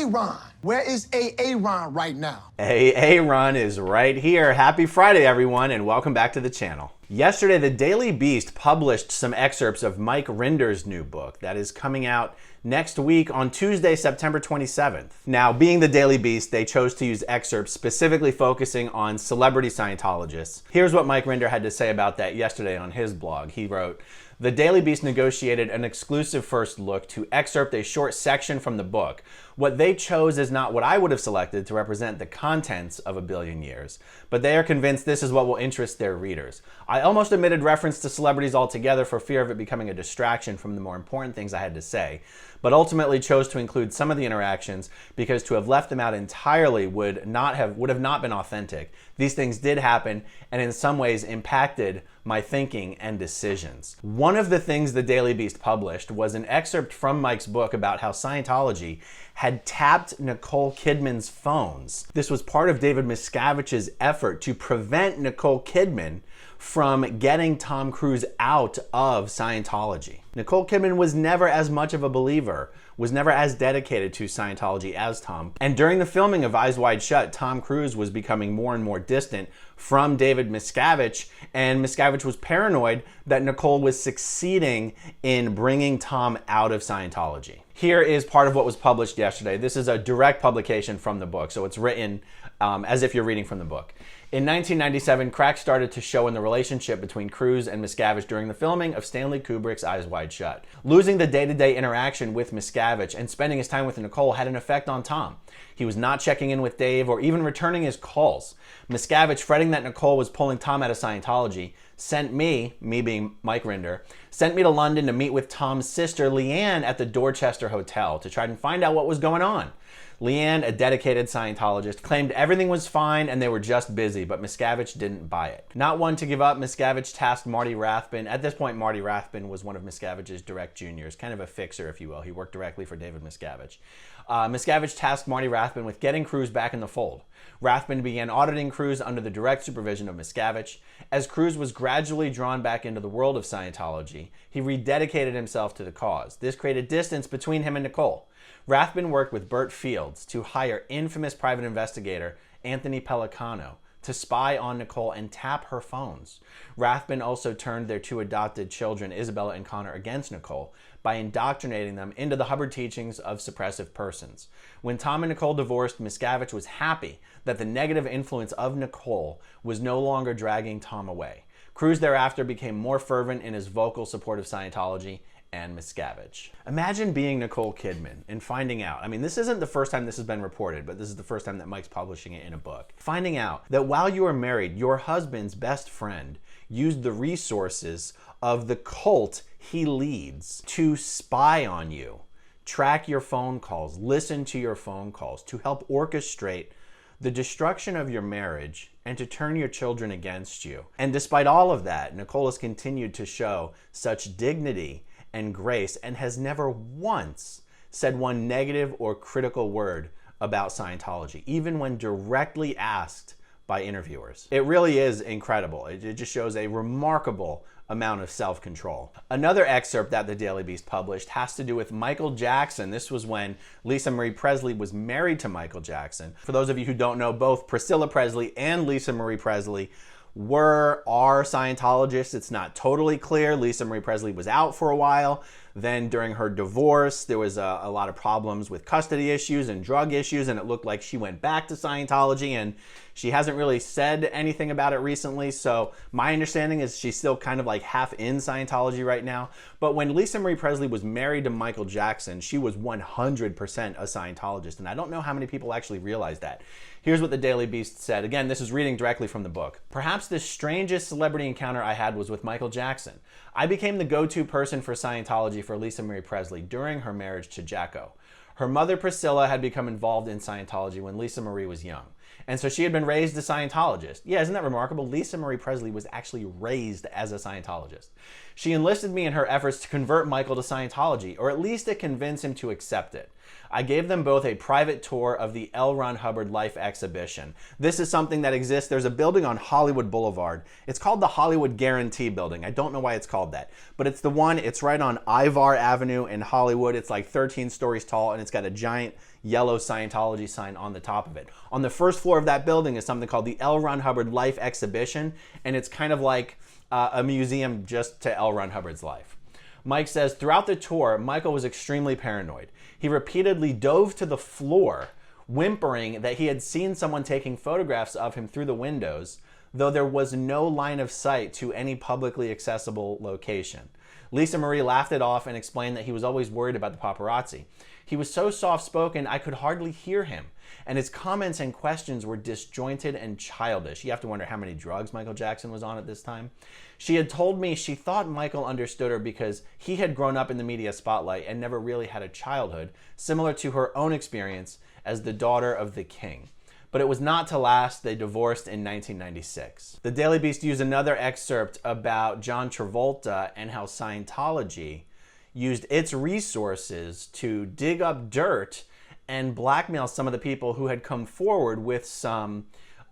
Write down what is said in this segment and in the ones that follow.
Ron? Where is Ron right now? Ron is right here. Happy Friday, everyone, and welcome back to the channel. Yesterday, the Daily Beast published some excerpts of Mike Rinder's new book that is coming out next week on Tuesday, September 27th. Now, being the Daily Beast, they chose to use excerpts specifically focusing on celebrity Scientologists. Here's what Mike Rinder had to say about that yesterday on his blog. He wrote, "The Daily Beast negotiated an exclusive first look to excerpt a short section from the book. What they chose is not what I would have selected to represent the contents of A Billion Years, but they are convinced this is what will interest their readers. I almost omitted reference to celebrities altogether for fear of it becoming a distraction from the more important things I had to say, but ultimately chose to include some of the interactions because to have left them out entirely would have not been authentic. These things did happen and in some ways impacted my thinking and decisions." One of the things the Daily Beast published was an excerpt from Mike's book about how Scientology had tapped Nicole Kidman's phones. This was part of David Miscavige's effort to prevent Nicole Kidman from getting Tom Cruise out of Scientology. Nicole Kidman was never as much of a believer, was never as dedicated to Scientology as Tom. And during the filming of Eyes Wide Shut, Tom Cruise was becoming more and more distant from David Miscavige, and Miscavige was paranoid that Nicole was succeeding in bringing Tom out of Scientology. Here is part of what was published yesterday. This is a direct publication from the book, so it's written as if you're reading from the book. In 1997, cracks started to show in the relationship between Cruise and Miscavige during the filming of Stanley Kubrick's Eyes Wide Shut. Losing the day-to-day interaction with Miscavige and spending his time with Nicole had an effect on Tom. He was not checking in with Dave or even returning his calls. Miscavige, fretting that Nicole was pulling Tom out of Scientology, sent me being Mike Rinder, sent me to London to meet with Tom's sister, Leanne, at the Dorchester Hotel to try and find out what was going on. Leanne, a dedicated Scientologist, claimed everything was fine and they were just busy, but Miscavige didn't buy it. Not one to give up, Miscavige tasked Marty Rathbun. At this point, Marty Rathbun was one of Miscavige's direct juniors, kind of a fixer, if you will. He worked directly for David Miscavige. Miscavige tasked Marty Rathbun with getting Cruise back in the fold. Rathbun began auditing Cruise under the direct supervision of Miscavige. As Cruise was gradually drawn back into the world of Scientology, he rededicated himself to the cause. This created distance between him and Nicole. Rathbun worked with Burt Fields to hire infamous private investigator Anthony Pellicano to spy on Nicole and tap her phones. Rathbun also turned their two adopted children, Isabella and Connor, against Nicole by indoctrinating them into the Hubbard teachings of suppressive persons. When Tom and Nicole divorced, Miscavige was happy that the negative influence of Nicole was no longer dragging Tom away. Cruise thereafter became more fervent in his vocal support of Scientology and Miscavige. Imagine being Nicole Kidman and finding out, I mean, this isn't the first time this has been reported, but this is the first time that Mike's publishing it in a book. Finding out that while you were married, your husband's best friend used the resources of the cult he leads to spy on you, track your phone calls, listen to your phone calls, to help orchestrate the destruction of your marriage and to turn your children against you. And despite all of that, Nicole has continued to show such dignity and grace and has never once said one negative or critical word about Scientology, even when directly asked by interviewers. It really is incredible. It just shows a remarkable amount of self-control. Another excerpt that the Daily Beast published has to do with Michael Jackson. This was when Lisa Marie Presley was married to Michael Jackson. For those of you who don't know, both Priscilla Presley and Lisa Marie Presley are Scientologists. It's not totally clear. Lisa Marie Presley was out for a while. Then during her divorce, there was a lot of problems with custody issues and drug issues, and it looked like she went back to Scientology, and she hasn't really said anything about it recently. So my understanding is she's still kind of like half in Scientology right now. But when Lisa Marie Presley was married to Michael Jackson, she was 100% a Scientologist, and I don't know how many people actually realize that. Here's what the Daily Beast said. Again, this is reading directly from the book. "Perhaps the strangest celebrity encounter I had was with Michael Jackson. I became the go-to person for Scientology for Lisa Marie Presley during her marriage to Jacko. Her mother, Priscilla, had become involved in Scientology when Lisa Marie was young. And so she had been raised a Scientologist. Yeah, isn't that remarkable? Lisa Marie Presley was actually raised as a Scientologist. She enlisted me in her efforts to convert Michael to Scientology, or at least to convince him to accept it. I gave them both a private tour of the L. Ron Hubbard Life Exhibition. This is something that exists. There's a building on Hollywood Boulevard. It's called the Hollywood Guarantee Building. I don't know why it's called that, but it's the one, it's right on Ivar Avenue in Hollywood. It's like 13 stories tall, and it's got a giant yellow Scientology sign on the top of it. On the first floor of that building is something called the L. Ron Hubbard Life Exhibition, and it's kind of like a museum just to L. Ron Hubbard's life. Mike says, throughout the tour, Michael was extremely paranoid. He repeatedly dove to the floor, whimpering that he had seen someone taking photographs of him through the windows, though there was no line of sight to any publicly accessible location. Lisa Marie laughed it off and explained that he was always worried about the paparazzi. He was so soft-spoken, I could hardly hear him, and his comments and questions were disjointed and childish. You have to wonder how many drugs Michael Jackson was on at this time. She had told me she thought Michael understood her because he had grown up in the media spotlight and never really had a childhood, similar to her own experience as the daughter of the king. But it was not to last. They divorced in 1996. The Daily Beast used another excerpt about John Travolta and how Scientology used its resources to dig up dirt and blackmail some of the people who had come forward with some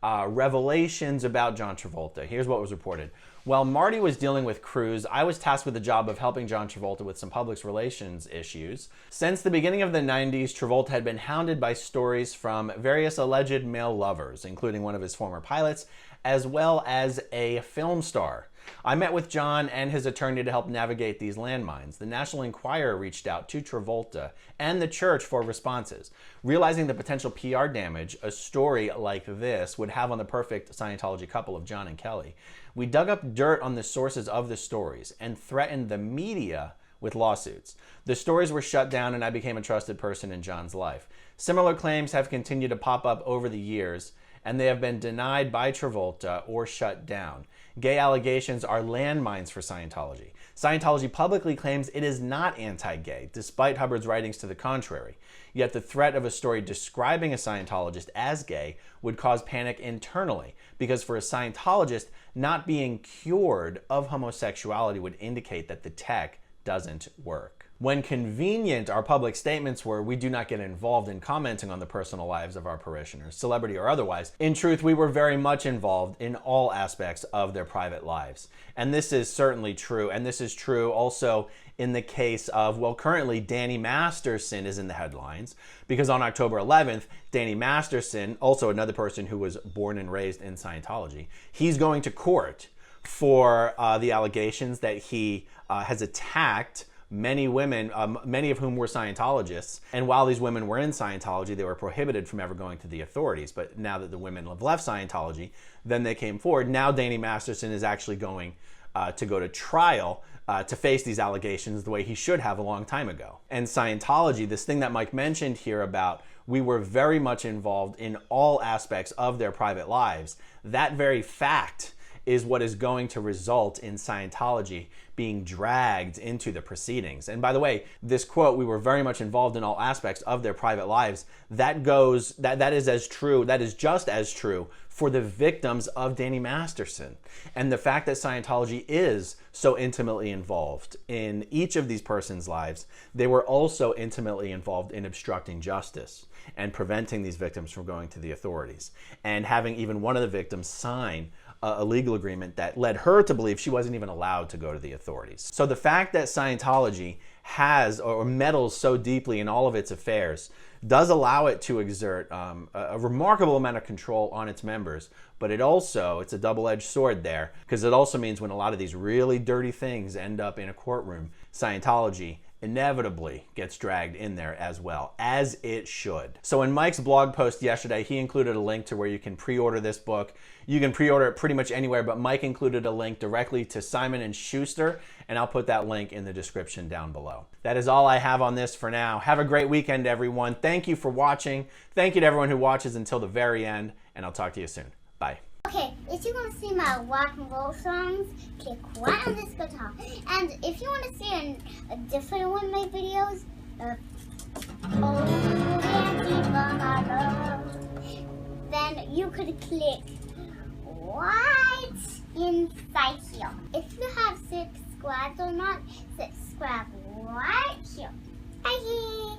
revelations about John Travolta. Here's what was reported. While Marty was dealing with Cruz, I was tasked with the job of helping John Travolta with some public relations issues. Since the beginning of the 90s, Travolta had been hounded by stories from various alleged male lovers, including one of his former pilots, as well as a film star. I met with John and his attorney to help navigate these landmines. The National Enquirer reached out to Travolta and the church for responses. Realizing the potential PR damage a story like this would have on the perfect Scientology couple of John and Kelly, we dug up dirt on the sources of the stories and threatened the media with lawsuits. The stories were shut down and I became a trusted person in John's life. Similar claims have continued to pop up over the years, and they have been denied by Travolta or shut down. Gay allegations are landmines for Scientology. Scientology publicly claims it is not anti-gay, despite Hubbard's writings to the contrary. Yet the threat of a story describing a Scientologist as gay would cause panic internally, because for a Scientologist, not being cured of homosexuality would indicate that the tech doesn't work. When convenient, our public statements were, we do not get involved in commenting on the personal lives of our parishioners, celebrity or otherwise. In truth, we were very much involved in all aspects of their private lives. And this is certainly true. And this is true also in the case of, well, currently Danny Masterson is in the headlines because on October 11th, Danny Masterson, also another person who was born and raised in Scientology, he's going to court for the allegations that he has attacked many women, many of whom were Scientologists. And while these women were in Scientology, they were prohibited from ever going to the authorities. But now that the women have left Scientology, then they came forward. Now Danny Masterson is actually going to go to trial to face these allegations the way he should have a long time ago. And Scientology, this thing that Mike mentioned here about we were very much involved in all aspects of their private lives, that very fact is what is going to result in Scientology being dragged into the proceedings. And by the way, this quote, we were very much involved in all aspects of their private lives, that is as true, that is just as true for the victims of Danny Masterson. And the fact that Scientology is so intimately involved in each of these persons' lives, they were also intimately involved in obstructing justice and preventing these victims from going to the authorities, and having even one of the victims sign a legal agreement that led her to believe she wasn't even allowed to go to the authorities. So the fact that Scientology has or meddles so deeply in all of its affairs does allow it to exert a remarkable amount of control on its members, but it's a double-edged sword there, because it also means when a lot of these really dirty things end up in a courtroom, Scientology inevitably gets dragged in there as well, as it should. So in Mike's blog post yesterday, he included a link to where you can pre-order this book. You can pre-order it pretty much anywhere, but Mike included a link directly to Simon & Schuster, and I'll put that link in the description down below. That is all I have on this for now. Have a great weekend, everyone. Thank you for watching. Thank you to everyone who watches until the very end, and I'll talk to you soon. Bye. Okay, if you want to see my rock and roll songs, click right on this guitar. And if you want to see a different one of my videos, then you could click right inside here. If you have subscribed or not, subscribe right here. Bye.